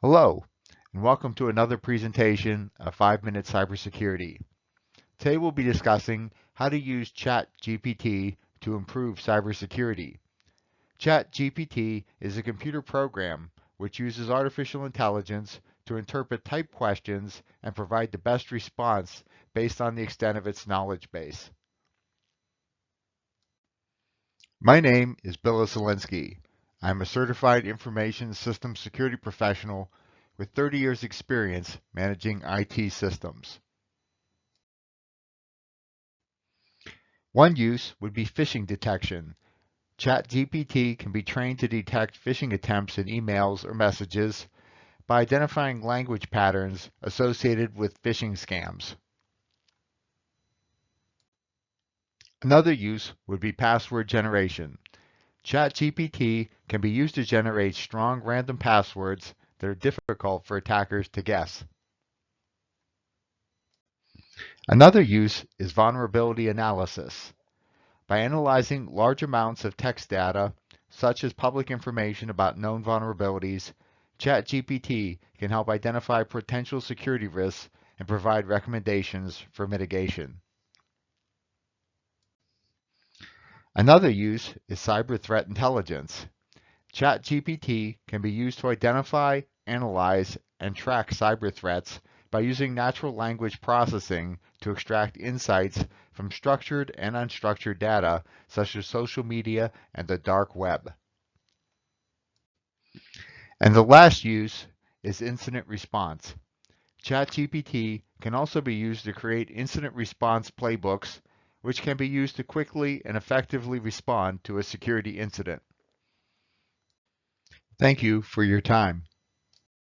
Hello, and welcome to another presentation of 5-Minute Cybersecurity. Today we'll be discussing how to use Chatgpt to improve cybersecurity. Chatgpt is a computer program which uses artificial intelligence to interpret typed questions and provide the best response based on the extent of its knowledge base. My name is Bill Osolinski. I'm a certified information systems security professional with 30 years experience managing IT systems. One use would be phishing detection. ChatGPT can be trained to detect phishing attempts in emails or messages by identifying language patterns associated with phishing scams. Another use would be password generation. ChatGPT can be used to generate strong random passwords that are difficult for attackers to guess. Another use is vulnerability analysis. By analyzing large amounts of text data, such as public information about known vulnerabilities, ChatGPT can help identify potential security risks and provide recommendations for mitigation. Another use is cyber threat intelligence. ChatGPT can be used to identify, analyze, and track cyber threats by using natural language processing to extract insights from structured and unstructured data such as social media and the dark web. And the last use is incident response. ChatGPT can also be used to create incident response playbooks, which can be used to quickly and effectively respond to a security incident. Thank you for your time.